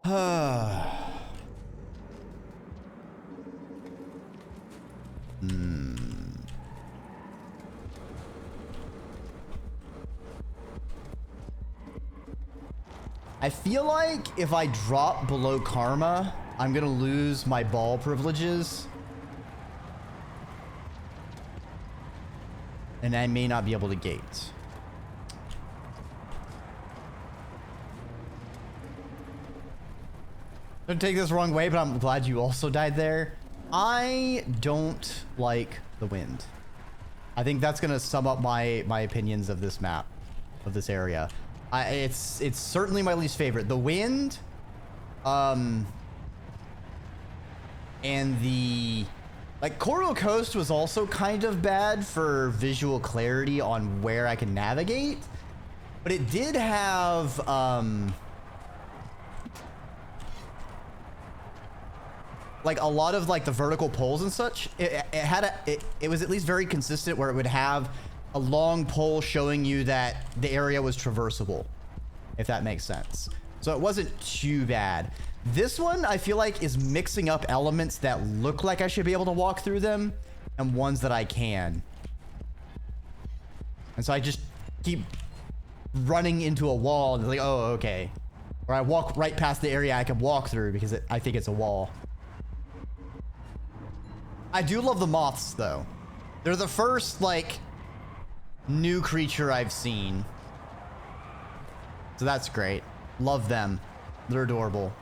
I feel like if I drop below Karma, I'm gonna lose my ball privileges. And I may not be able to gate. Don't take this the wrong way, but I'm glad you also died there. I don't like the wind. I think that's gonna sum up my opinions of this map, of this area. It's certainly my least favorite. The wind, and the Coral Coast was also kind of bad for visual clarity on where I can navigate, but it did have like a lot of like the vertical poles and such. It was at least very consistent where it would have a long pole showing you that the area was traversable, if that makes sense. So it wasn't too bad. This one I feel like is mixing up elements that look like I should be able to walk through them and ones that I can. And so I just keep running into a wall and it's like, oh, okay. Or I walk right past the area I can walk through because I think it's a wall. I do love the moths though. They're the first like new creature I've seen. So that's great. Love them. They're adorable.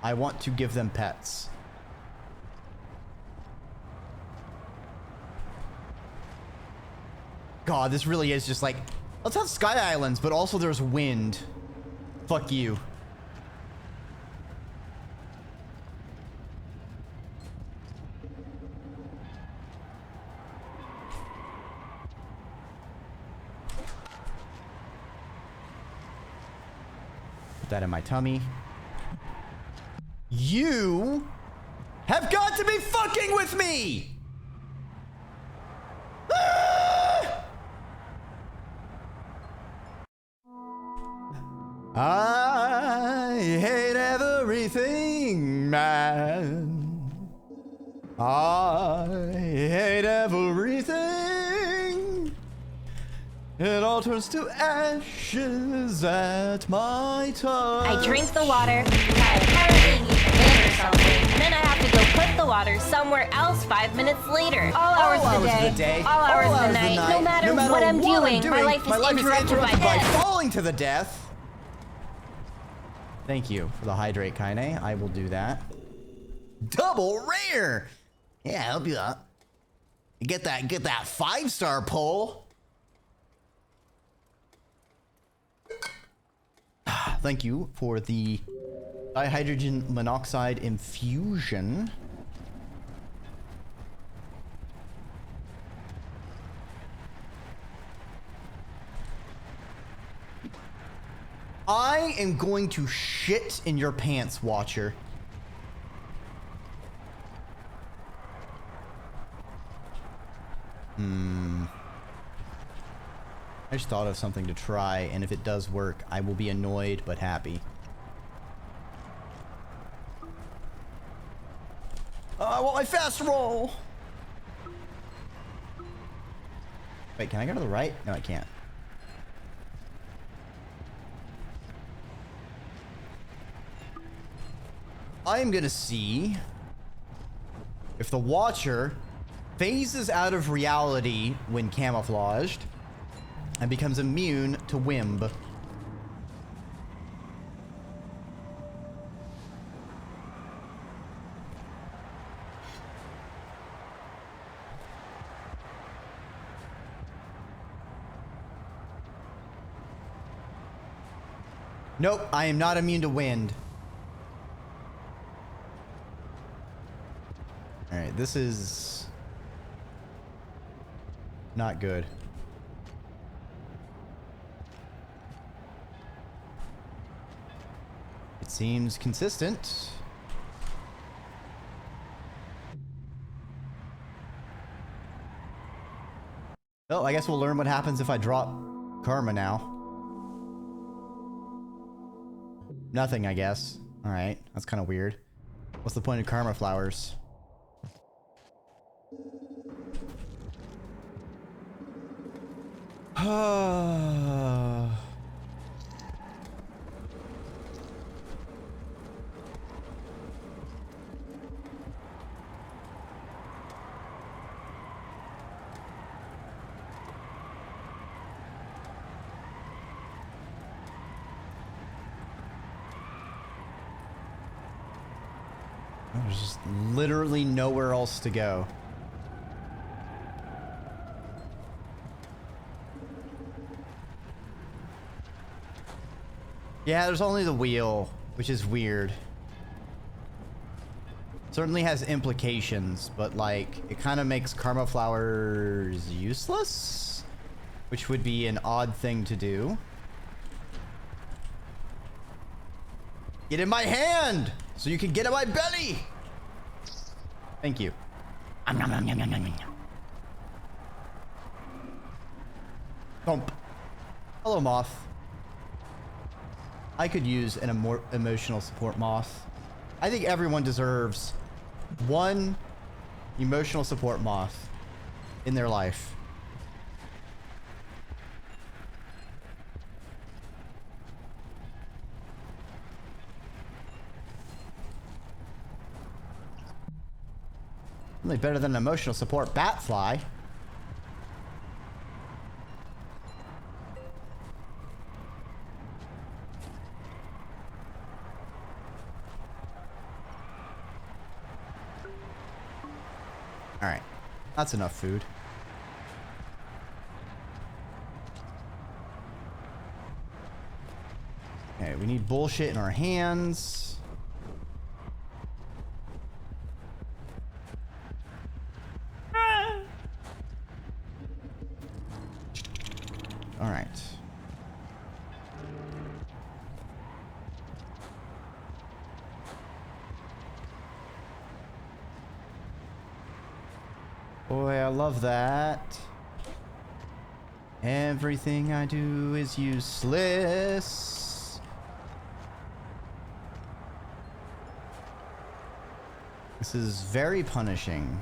I want to give them pets. God, this really is just like, let's have sky islands, but also there's wind. Fuck you. Put that in my tummy. You have got to be fucking with me! Ah! I hate everything, man. I hate everything. It all turns to ashes at my touch. I drink the water, I apparently need to win or something, then I have to go put the water somewhere else 5 minutes later. All hours of the day, all hours of the night, no matter what I'm doing, my life is interrupted by death. Falling to the death. Thank you for the hydrate, Kaine. I will do that. Double rare. Yeah, help you out. Get that 5-star pull. Thank you for the dihydrogen monoxide infusion. I am going to shit in your pants, Watcher. I just thought of something to try, and if it does work, I will be annoyed but happy. Oh, I want my fast roll! Wait, can I go to the right? No, I can't. I am gonna see if the Watcher phases out of reality when camouflaged and becomes immune to Wimb. Nope, I am not immune to wind. Alright, this is not good. It seems consistent. Well, I guess we'll learn what happens if I drop Karma now. Nothing, I guess. All right, that's kind of weird. What's the point of karma flowers? There's just literally nowhere else to go. Yeah, there's only the wheel, which is weird. Certainly has implications, but like, it kind of makes karma flowers useless, which would be an odd thing to do. Get in my hand so you can get in my belly. Thank you. Thump. Hello, moth. I could use an emotional support moth. I think everyone deserves one emotional support moth in their life. Only better than an emotional support batfly. All right, that's enough food. Okay, we need bullshit in our hands. All right. Boy, I love that. Everything I do is useless. This is very punishing.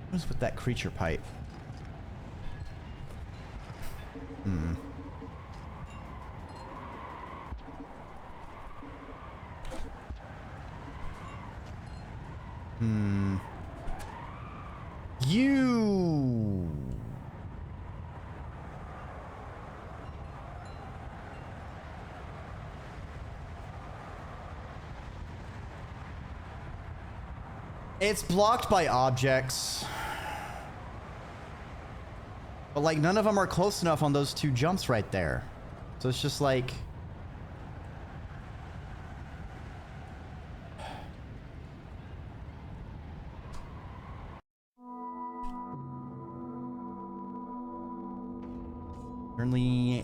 What's with that creature pipe? Hmm. Hmm. You. It's blocked by objects. But like none of them are close enough on those two jumps right there. So it's just like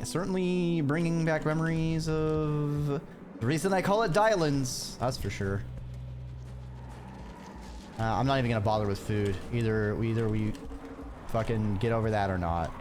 certainly bringing back memories of the reason I call it Dylan's. That's for sure. I'm not even gonna bother with food. Either we fucking get over that or not.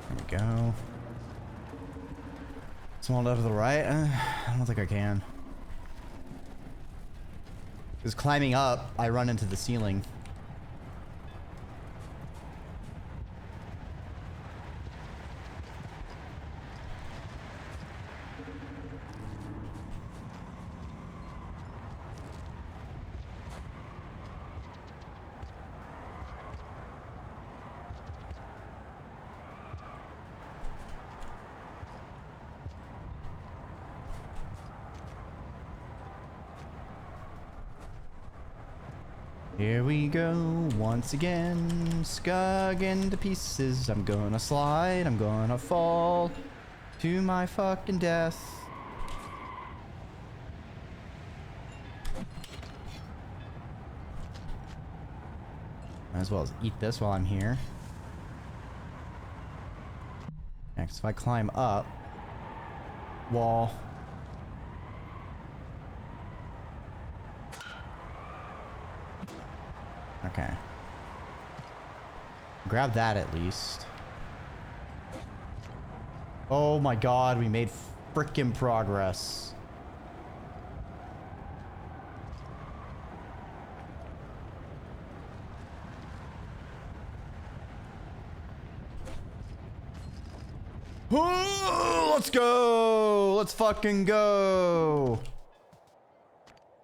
There we go. Small left to the right? I don't think I can. Because climbing up, I run into the ceiling. Here we go, once again, skug into pieces. I'm gonna slide, I'm gonna fall to my fucking death. Might as well eat this while I'm here. Next, if I climb up, wall. Okay. Grab that at least. Oh my god, we made frickin' progress. Oh, let's go! Let's fucking go!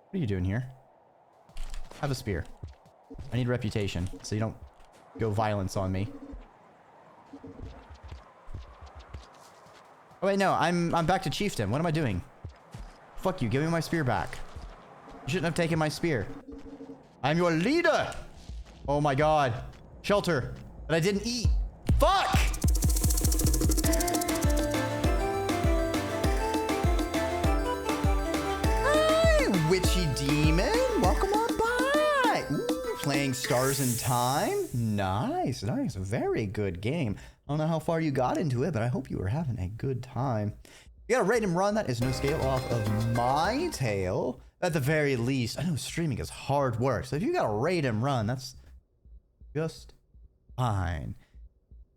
What are you doing here? Have a spear. I need reputation, so you don't go violence on me. Oh wait, no, I'm back to chieftain. What am I doing? Fuck you, give me my spear back. You shouldn't have taken my spear. I'm your leader! Oh my god. Shelter. But I didn't eat. Fuck! Hi, witchy demon. Welcome on by. Ooh, playing Stars in Time. Nice, nice. Very good game. I don't know how far you got into it, but I hope you were having a good time. You got a rate and run. That is no scale off of my tail. At the very least, I know streaming is hard work. So if you got a rate and run, that's just fine.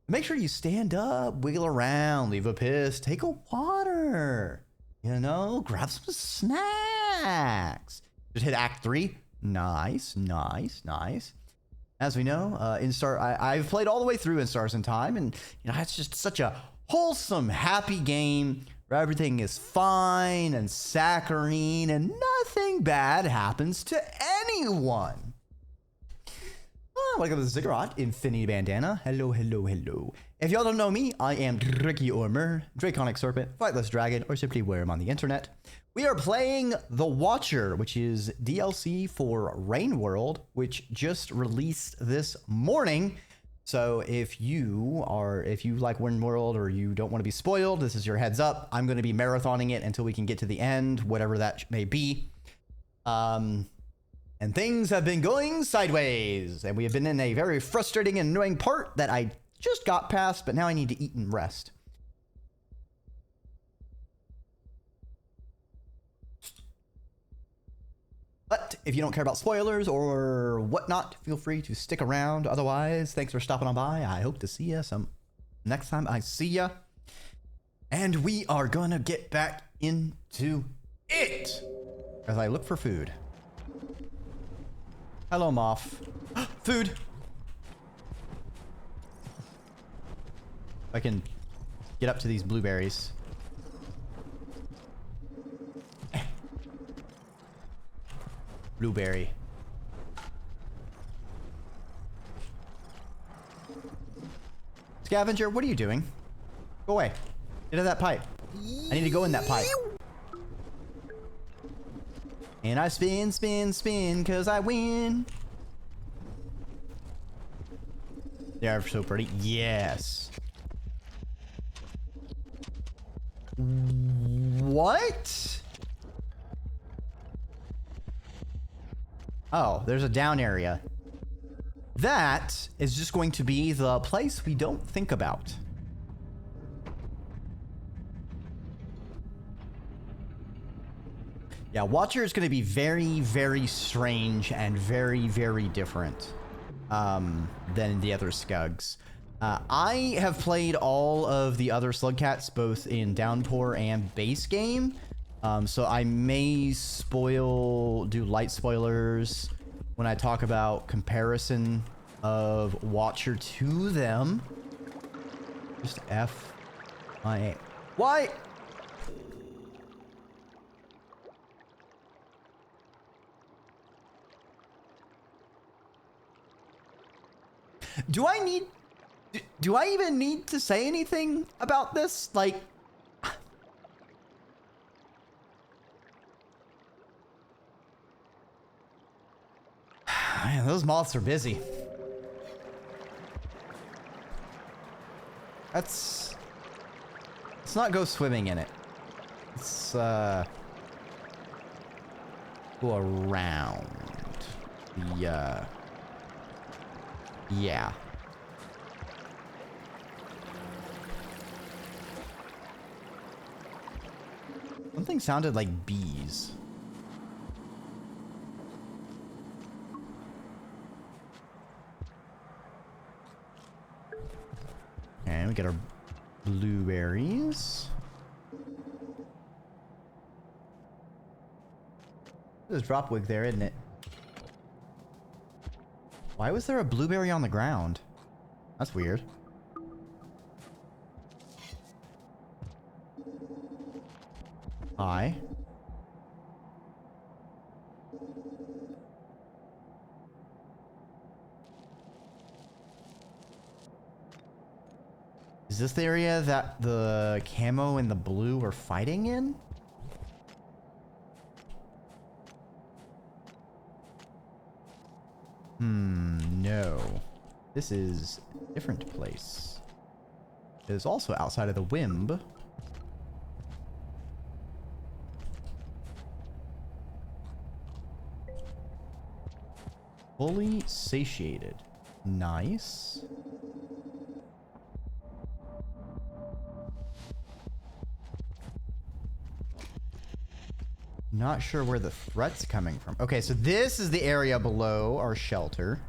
Make sure you stand up, wiggle around, leave a piss, take a water. You know, grab some snacks. Just hit Act 3. Nice, nice, nice. As we know, I've played all the way through in Stars in Time, and you know it's just such a wholesome, happy game where everything is fine and saccharine and nothing bad happens to anyone. Welcome to the Ziggurat Infinity Bandana. Hello, hello, hello. If y'all don't know me, I am Dreki or Draconic Serpent, Flightless Dragon, or simply Worm on the internet. We are playing The Watcher, which is DLC for Rain World, which just released this morning. So if you like Rain World or you don't want to be spoiled, this is your heads up. I'm going to be marathoning it until we can get to the end, whatever that may be. And things have been going sideways, and we have been in a very frustrating and annoying part that I just got past, but now I need to eat and rest. But if you don't care about spoilers or whatnot, feel free to stick around. Otherwise, thanks for stopping on by. I hope to see you next time I see ya. And we are gonna get back into it as I look for food. Hello, moth. Food. I can get up to these blueberries. Blueberry. Scavenger, what are you doing? Go away. Get out of that pipe. I need to go in that pipe. And I spin, spin, spin, cause I win. They're so pretty. Yes. What? Oh, there's a down area. That is just going to be the place we don't think about. Yeah, Watcher is going to be very, very strange and very, very different than the other Skugs. I have played all of the other Slugcats, both in Downpour and base game. So I may do light spoilers when I talk about comparison of Watcher to them. Just F-I-A. Why? Do I even need to say anything about this? Like, man, those moths are busy. Let's not go swimming in it. Let's go around the Yeah. Something sounded like bees. And we get our blueberries. There's Dropwig there, isn't it? Why was there a blueberry on the ground? That's weird. Hi. Is this the area that the camo and the blue were fighting in? No. This is a different place. It is also outside of the Wimb. Fully satiated. Nice. Not sure where the threat's coming from. Okay, so this is the area below our shelter.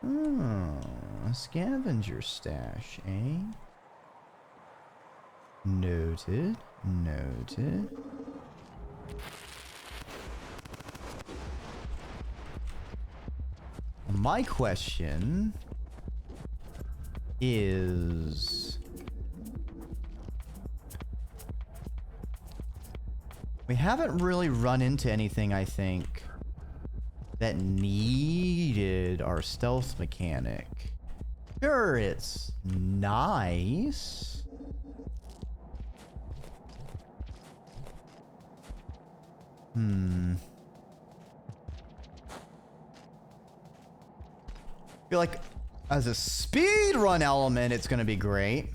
Oh, a scavenger stash, eh? Noted. Noted. My question is... we haven't really run into anything, I think, that needed our stealth mechanic. Sure, it's nice. I feel like as a speed run element, it's gonna be great.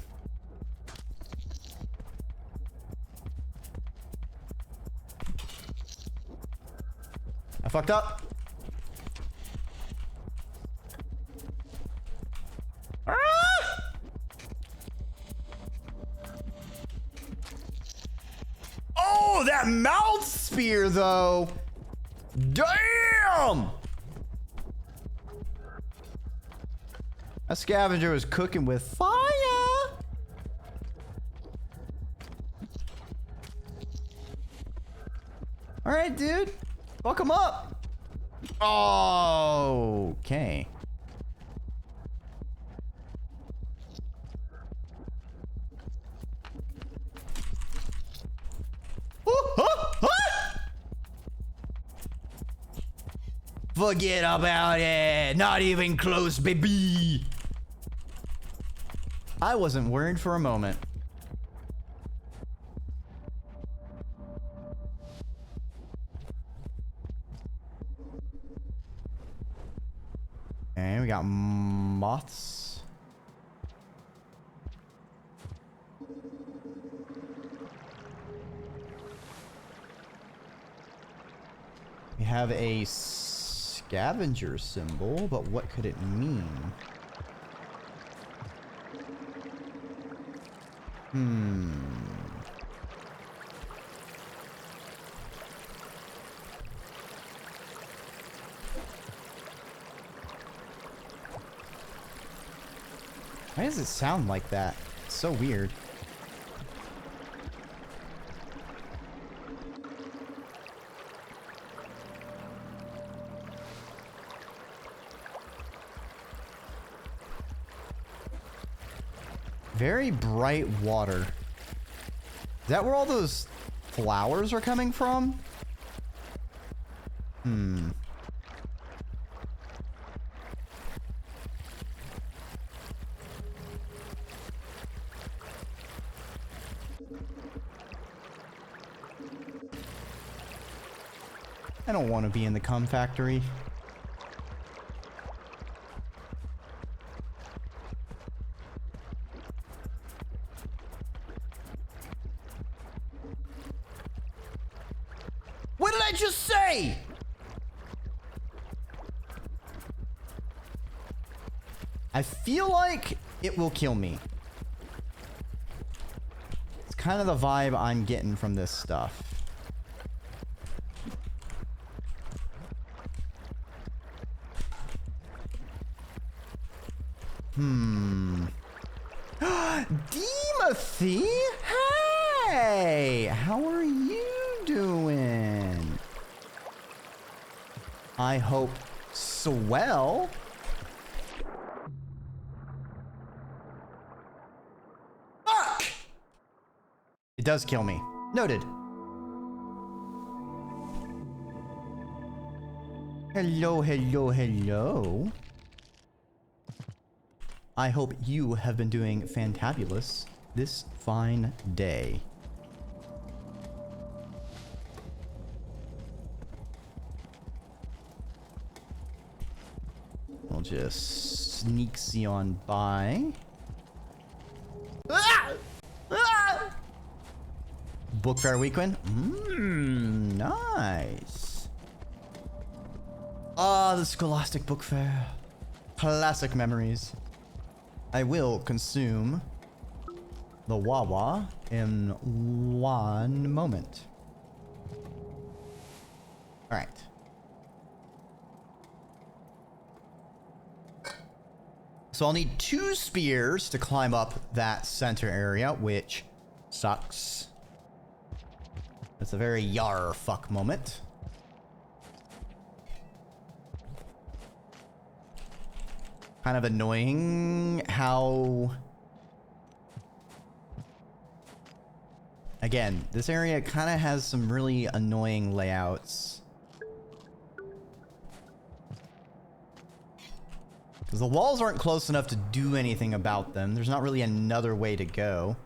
I fucked up. Ah! Oh, that mouth spear though. Damn! That scavenger was cooking with fire. All right, dude. Fuck him up. Oh, okay. Forget about it. Not even close, baby. I wasn't worried for a moment. And we got moths. We have a scavenger symbol, but what could it mean? Why does it sound like that? It's so weird. Very bright water. Is that where all those flowers are coming from? I don't want to be in the cum factory. What did I just say? I feel like it will kill me. It's kind of the vibe I'm getting from this stuff. Timothy? Hey! How are you doing? I hope swell. Fuck! It does kill me. Noted. Hello, hello, hello. I hope you have been doing fantabulous this fine day. We'll just sneaksy on by. Book fair weekend? Nice. Ah, the Scholastic Book Fair. Classic memories. I will consume the Wawa in one moment. All right. So I'll need 2 spears to climb up that center area, which sucks. It's a very yar fuck moment. Kind of annoying how... Again, this area kind of has some really annoying layouts. Because the walls aren't close enough to do anything about them. There's not really another way to go.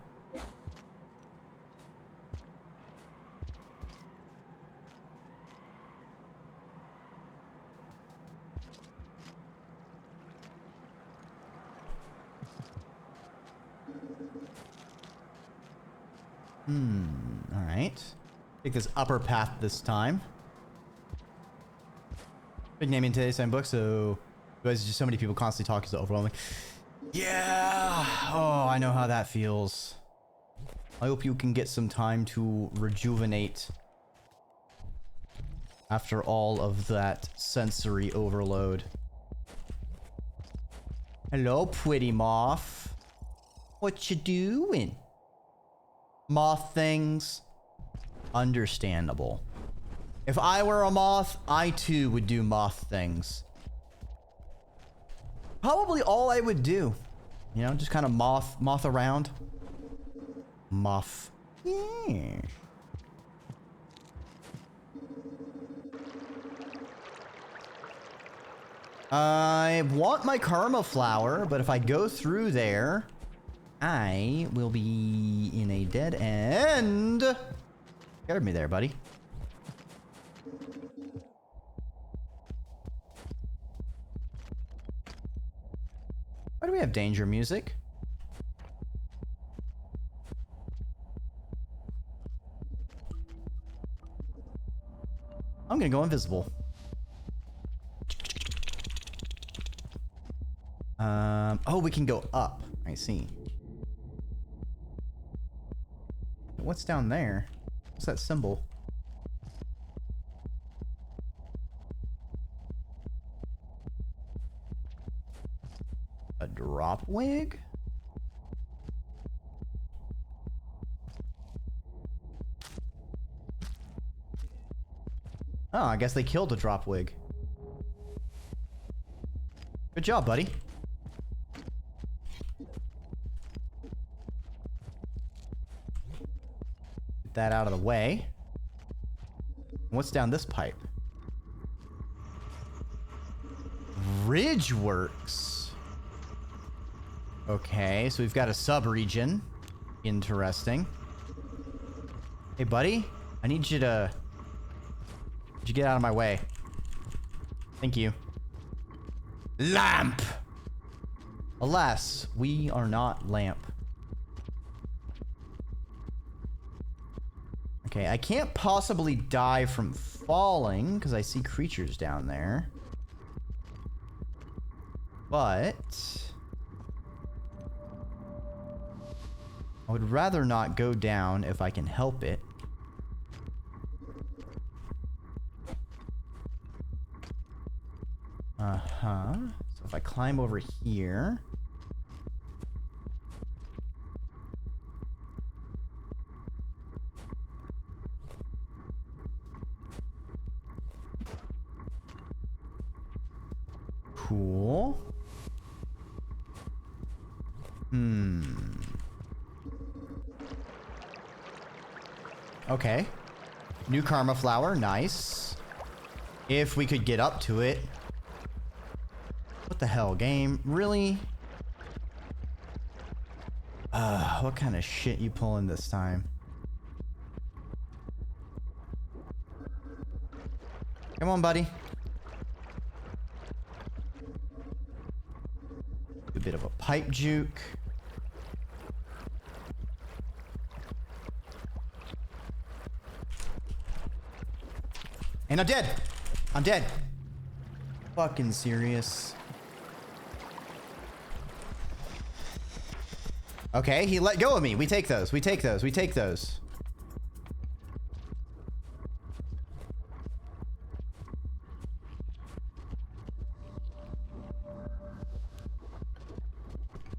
Alright. Take this upper path this time. Big naming today, same book, so guys, just so many people constantly talking, so overwhelming. Yeah. Oh, I know how that feels. I hope you can get some time to rejuvenate after all of that sensory overload. Hello, pretty moth. What you doing? Moth things. Understandable. If I were a moth, I too would do moth things. Probably all I would do. You know, just kind of moth around. Moth. Yeah. I want my karma flower, but if I go through there, I will be in a dead end. Scared me there, buddy. Why do we have danger music? I'm gonna go invisible. Oh, we can go up. I see. What's down there? What's that symbol? A drop wig? Oh, I guess they killed a drop wig. Good job, buddy. Get that out of the way. What's down this pipe? Ridge works. Okay, so we've got a sub-region. Interesting. Hey, buddy. I need you to... Would you get out of my way? Thank you. Lamp! Alas, we are not lamp. Okay, I can't possibly die from falling because I see creatures down there. But I would rather not go down if I can help it. Uh-huh. So if I climb over here... Cool. Okay. New karma flower. Nice. If we could get up to it. What the hell, game? Really? What kind of shit you pulling this time? Come on, buddy. A bit of a pipe juke. And I'm dead. I'm dead. Fucking serious. Okay, he let go of me. We take those. We take those. We take those.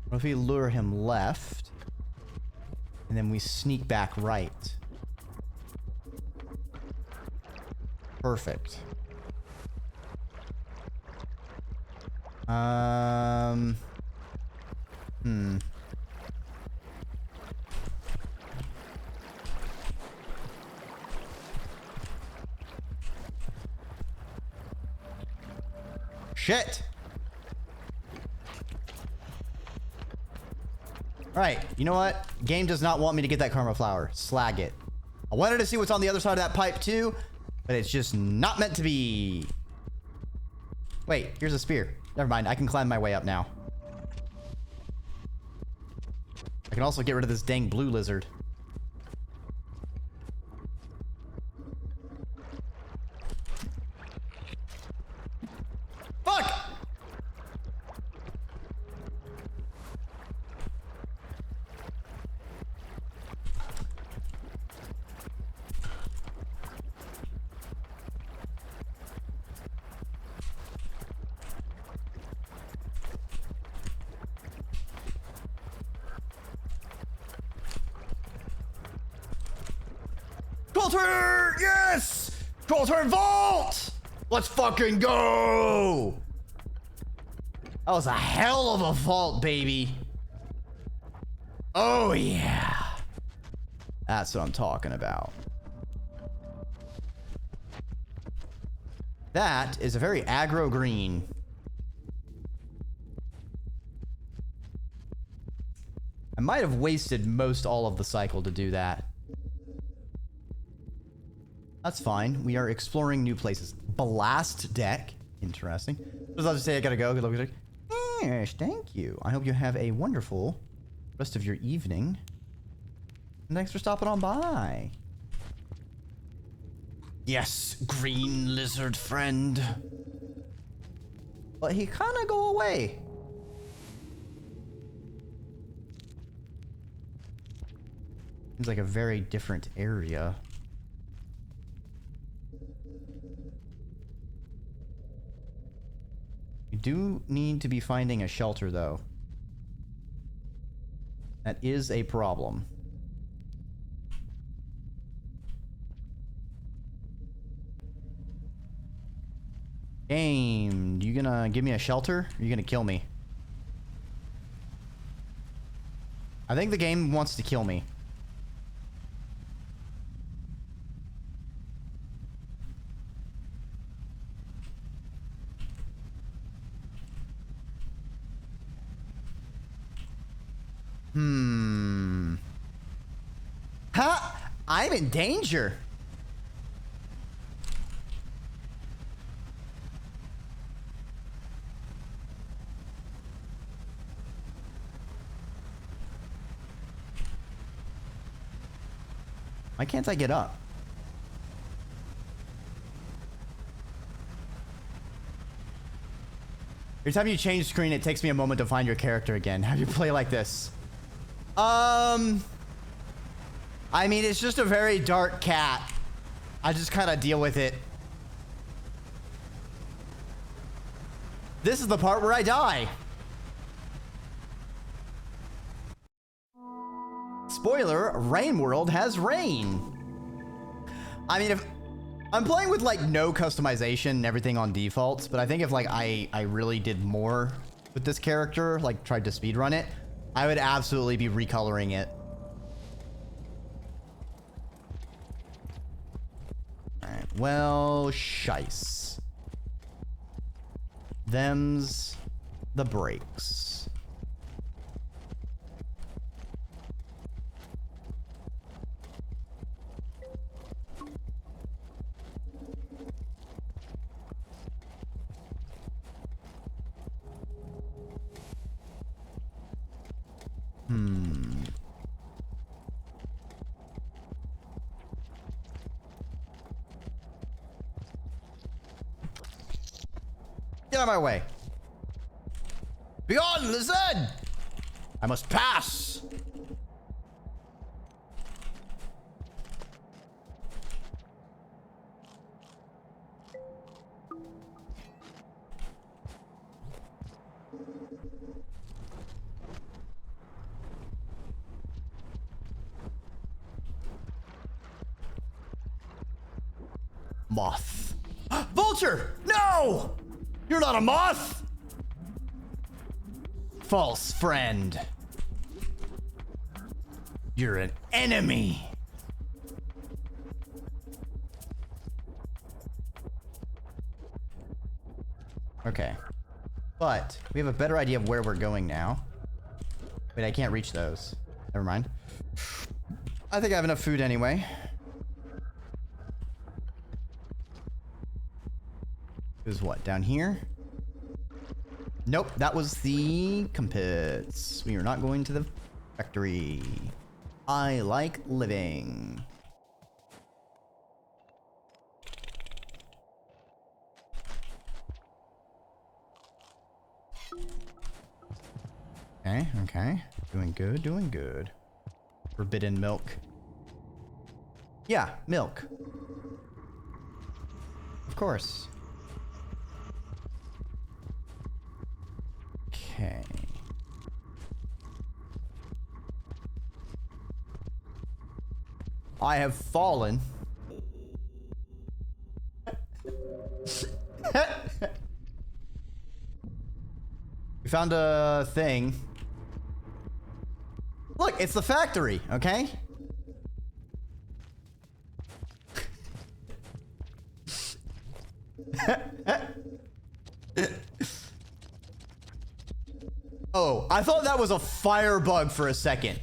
What if we lure him left, and then we sneak back right? Perfect. Shit! Alright, you know what? Game does not want me to get that karma flower. Slag it. I wanted to see what's on the other side of that pipe too, but it's just not meant to be. Wait, here's a spear. Never mind, I can climb my way up now. I can also get rid of this dang blue lizard. Fuck! Troll yes! Troll vault! Let's fucking go! That was a hell of a vault, baby. Oh yeah. That's what I'm talking about. That is a very aggro green. I might have wasted most all of the cycle to do that. That's fine. We are exploring new places. Blast deck. Interesting. Just I'll just say I gotta go. Good luck. Yes, thank you. I hope you have a wonderful rest of your evening. And thanks for stopping on by. Yes, green lizard friend. But he kind of go away. Seems like a very different area. We do need to be finding a shelter, though. That is a problem. Game, you gonna give me a shelter? Or you gonna kill me? I think the game wants to kill me. Huh? I'm in danger. Why can't I get up? Every time you change screen, it takes me a moment to find your character again. How do you play like this? I mean, it's just a very dark cat. I just kind of deal with it. This is the part where I die. Spoiler, Rain World has rain. I mean, if I'm playing with like no customization and everything on defaults, but I think if like I really did more with this character, like tried to speedrun it, I would absolutely be recoloring it. All right, well, shice. Them's the breaks. Get out of my way. Begone, listen! I must pass. Moth. Vulture! No! You're not a moth! False friend. You're an enemy. Okay. But we have a better idea of where we're going now. Wait, I can't reach those. Never mind. I think I have enough food anyway. It was what, down here? Nope, that was the compass. We are not going to the factory. I like living. Okay, okay. Doing good, doing good. Forbidden milk. Yeah, milk. Of course. Okay. I have fallen. We found a thing. Look, it's the factory, okay? Oh, I thought that was a firebug for a second.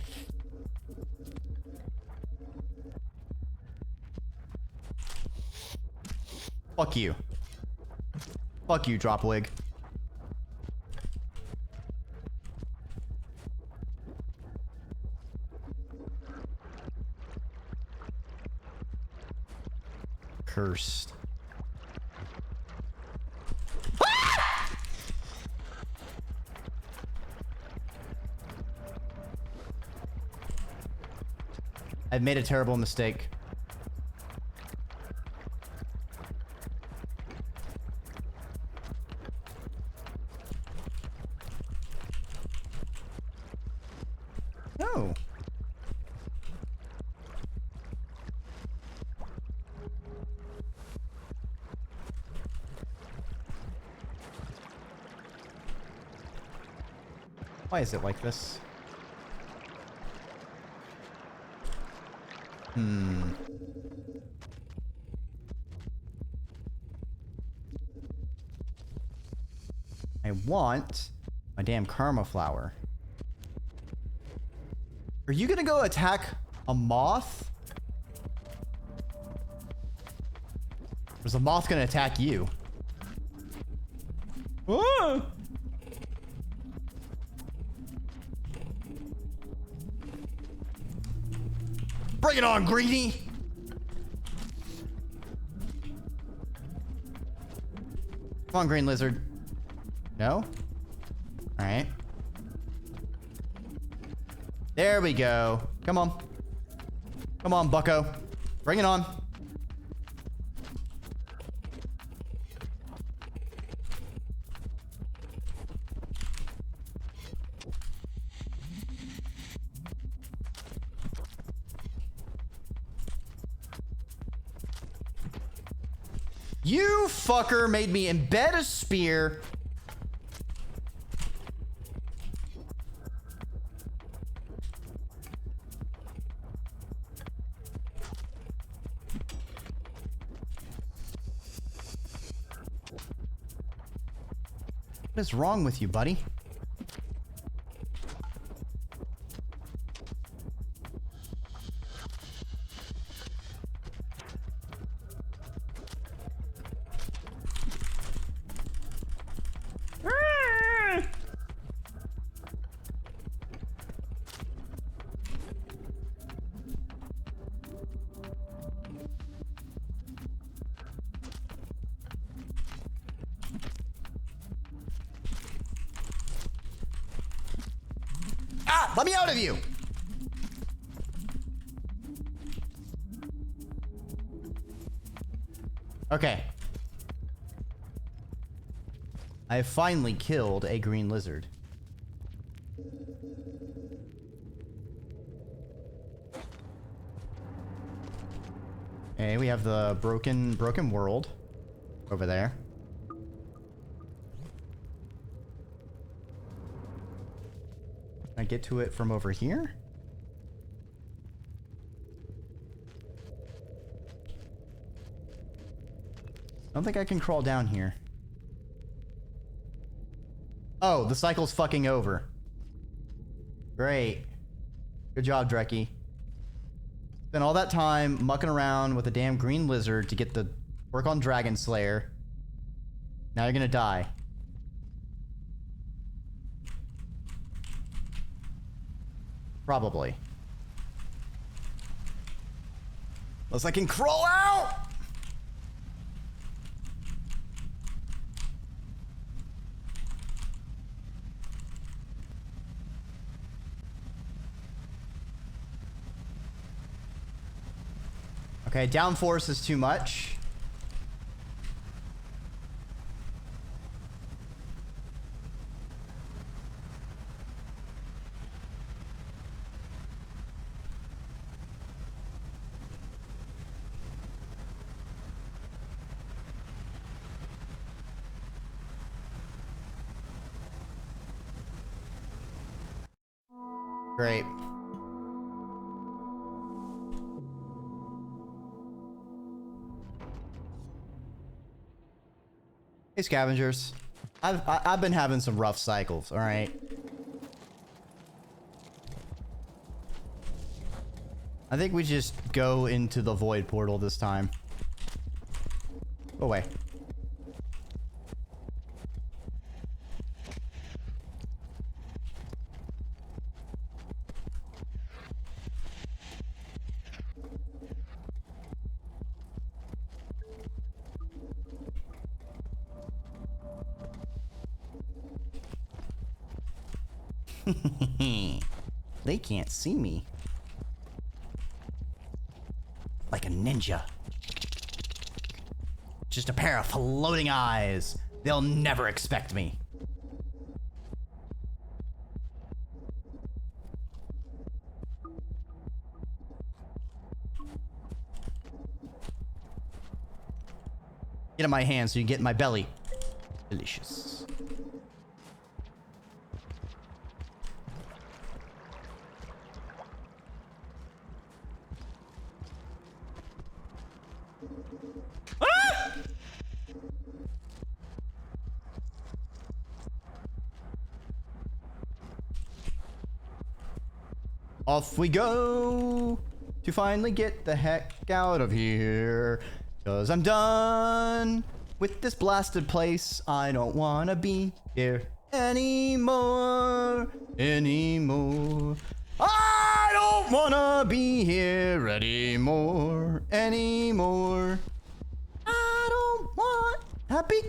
Fuck you. Fuck you, Dropwig. Cursed. I've made a terrible mistake. No. Why is it like this? I want my damn karma flower. Are you gonna go attack a moth? Or is the moth gonna attack you? Ah! Bring it on, greedy! Come on, green lizard. No? Alright. There we go. Come on. Come Come on, bucko. Bring it on. You fucker made me embed a spear. What is wrong with you, buddy? Let me out of you! Okay. I have finally killed a green lizard. Okay, we have the broken world over there. Can I get to it from over here? I don't think I can crawl down here. Oh, the cycle's fucking over. Great. Good job, Dreki. Spent all that time mucking around with a damn green lizard to get the work on Dragon Slayer. Now you're gonna die. Probably. Unless I can crawl out! Okay, downforce is too much. Great. Hey, scavengers. I've been having some rough cycles, all right? I think we just go into the void portal this time. Go away. They can't see me. Like a ninja. Just a pair of floating eyes. They'll never expect me. Get in my hand so you can get in my belly. Delicious. Off we go to finally get the heck out of here. 'Cause I'm done with this blasted place. I don't wanna be here anymore. I don't wanna be here anymore. I don't want to be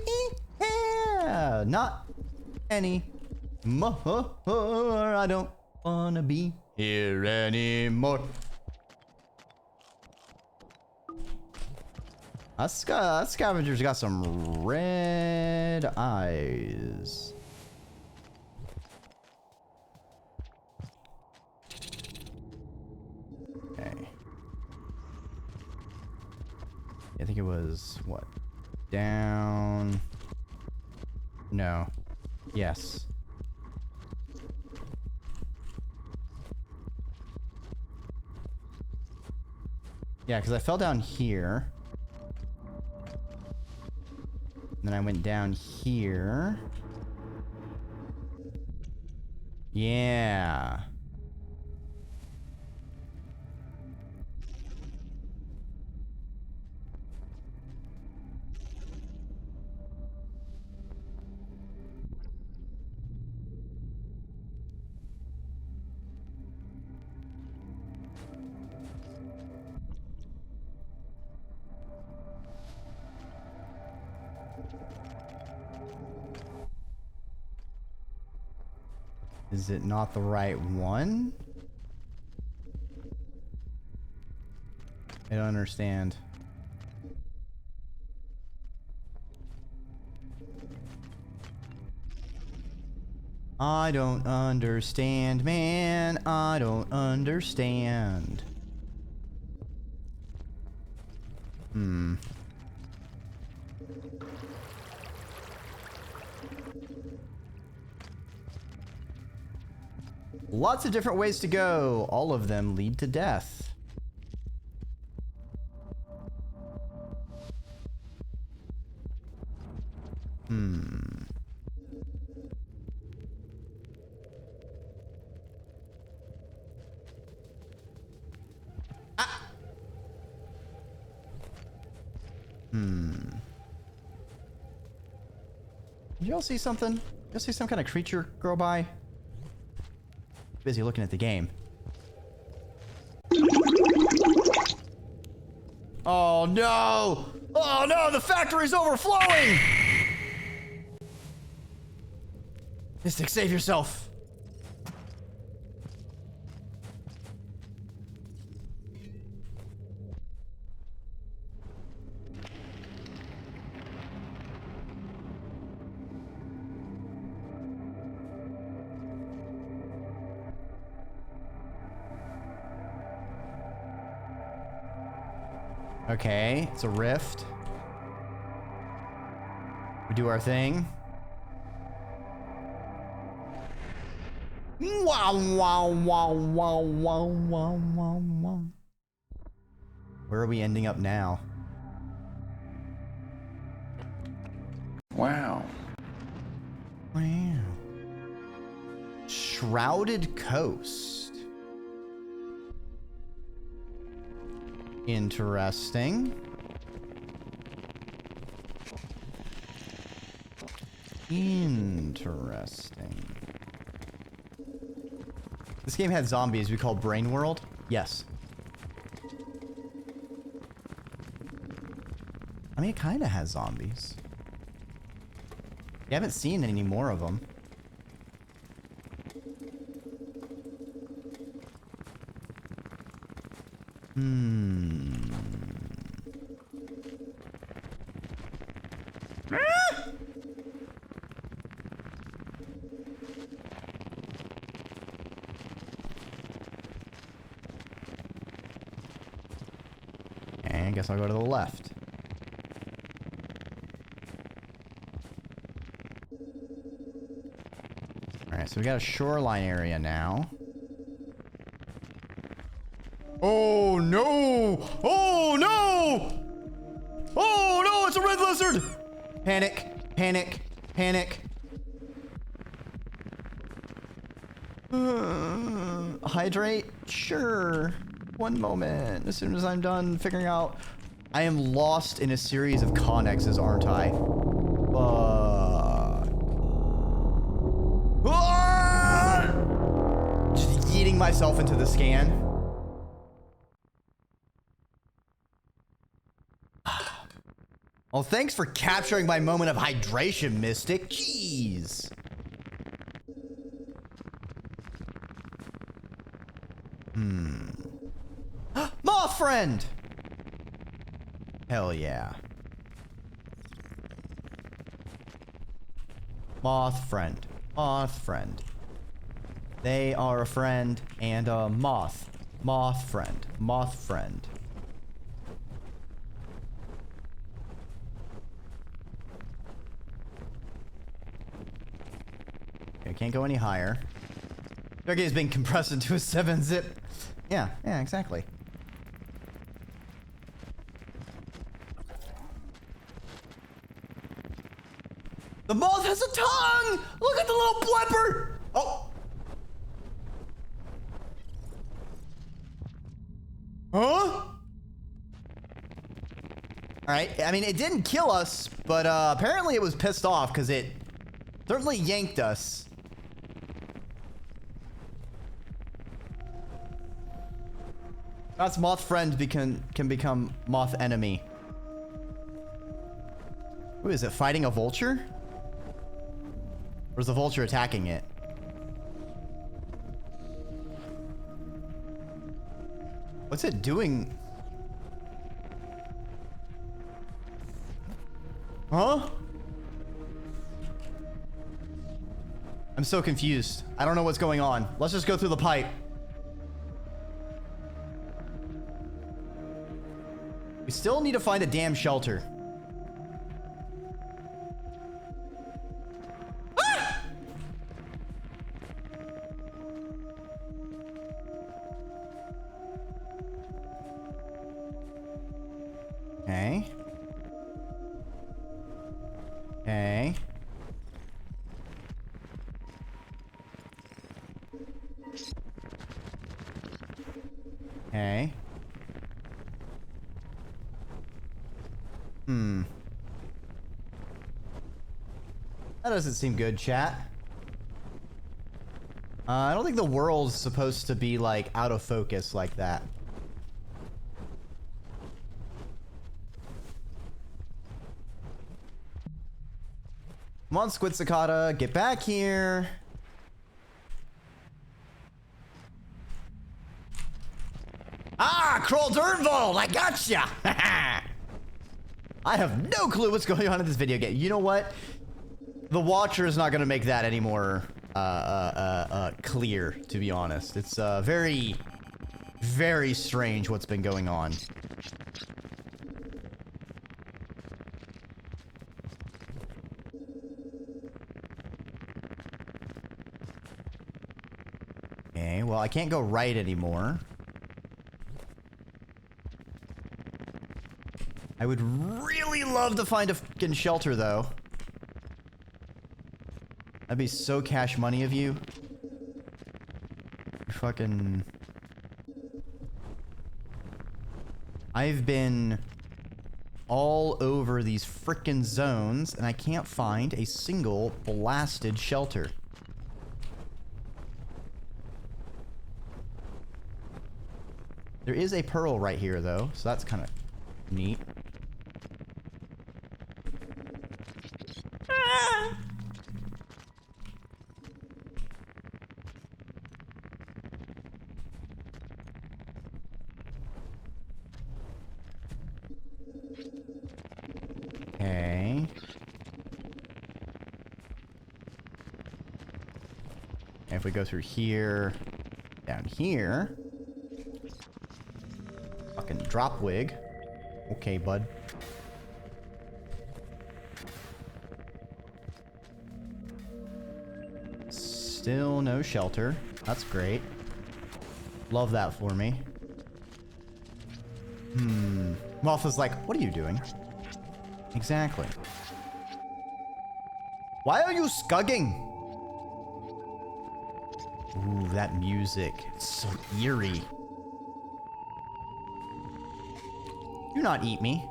here. Not anymore. I don't wanna be here anymore. That scavenger's got some red eyes. Okay. I think it was, what? Down... No. Yes. Yeah, because I fell down here. And then I went down here. Yeah. Is it not the right one? I don't understand. I don't understand, man. I don't understand. Lots of different ways to go. All of them lead to death. Did y'all see something? Y'all see some kind of creature go by? Busy looking at the game. Oh no! Oh no, the factory's overflowing! Mystic, save yourself. Okay, it's a rift. We do our thing. Wow, wow, wow, wow, wow, wow, wow, wow. Where are we ending up now? Wow. Wow. Shrouded Coast. Interesting. Interesting. This game had zombies we call Brain World? Yes. I mean, it kind of has zombies. You haven't seen any more of them. And I guess I'll go to the left. Alright, so we got a shoreline area now. Oh no! Oh no! Oh no, it's a red lizard! Panic, panic, panic. Hydrate? Sure. One moment. As soon as I'm done figuring out... I am lost in a series of connexes, aren't I? Just yeeting myself into the scan. Well, thanks for capturing my moment of hydration, Mystic. Jeez. Moth friend! Hell yeah. Moth friend. Moth friend. They are a friend and a moth. Moth friend. Moth friend. Okay, can't go any higher. Dreki is being compressed into a 7-zip. Yeah, exactly. The moth has a tongue! Look at the little blipper! Oh! Huh? Alright, I mean, it didn't kill us, but apparently it was pissed off because it certainly yanked us. That's moth friend can become moth enemy. Who is it? Fighting a vulture? Or is the vulture attacking it? What's it doing? Huh? I'm so confused. I don't know what's going on. Let's just go through the pipe. We still need to find a damn shelter. Ah! Okay. Okay. Okay. That doesn't seem good, chat. I don't think the world's supposed to be, like, out of focus like that. Come on, Squid Cicada, get back here. Ah, Kroll Durnvold, I gotcha! I have no clue what's going on in this video game. You know what? The Watcher is not going to make that any more clear, to be honest. It's very, very strange what's been going on. Okay, well, I can't go right anymore. I would really love to find a fucking shelter, though. That'd be so cash money of you. Fucking... I've been all over these frickin' zones, and I can't find a single blasted shelter. There is a pearl right here, though, so that's kind of neat. Okay. And if we go through here, down here, fucking drop wig. Okay, bud. Still no shelter. That's great. Love that for me. Moth is like, what are you doing? Exactly. Why are you scugging? Ooh, that music. It's so eerie. Do not eat me.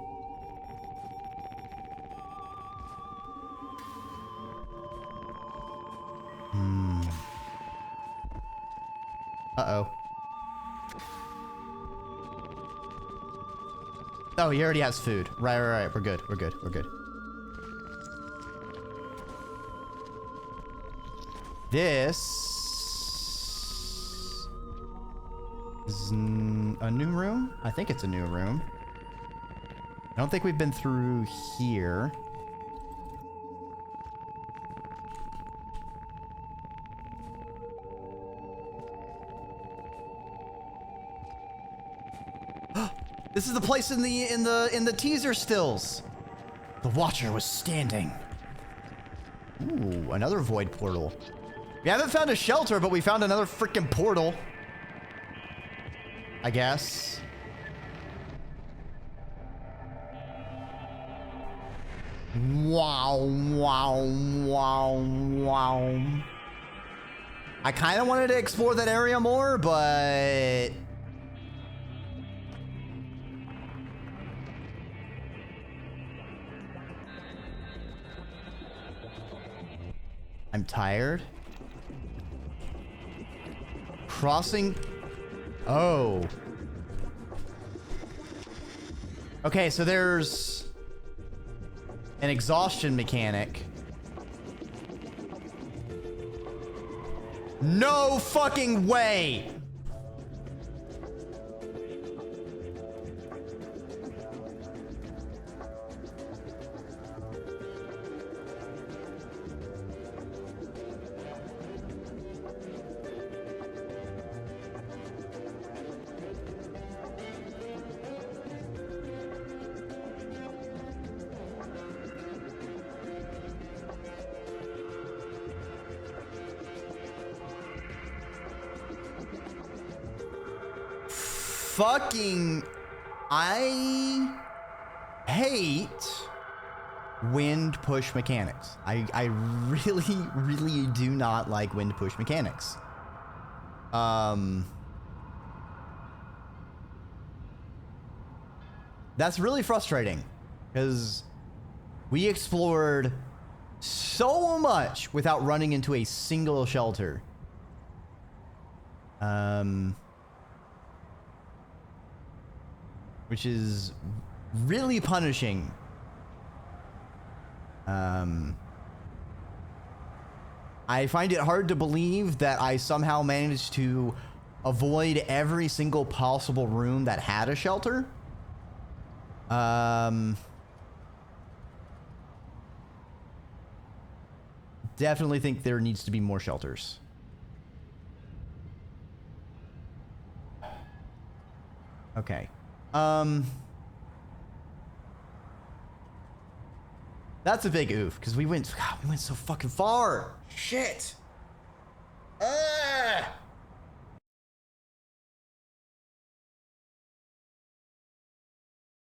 Uh-oh. Oh, he already has food. Right. We're good. We're good. This is a new room? I think it's a new room. I don't think we've been through here. This is the place in the teaser stills. The Watcher was standing. Ooh, another void portal. We haven't found a shelter, but we found another freaking portal. I guess. Wow, wow, wow, wow. I kind of wanted to explore that area more, but... I'm tired. Crossing... Oh. Okay, so there's an exhaustion mechanic. No fucking way! Fucking, I hate wind push mechanics. I really, really do not like wind push mechanics. That's really frustrating because we explored so much without running into a single shelter. Which is really punishing. I find it hard to believe that I somehow managed to avoid every single possible room that had a shelter. Definitely think there needs to be more shelters. Okay. That's a big oof because we went so fucking far. Shit.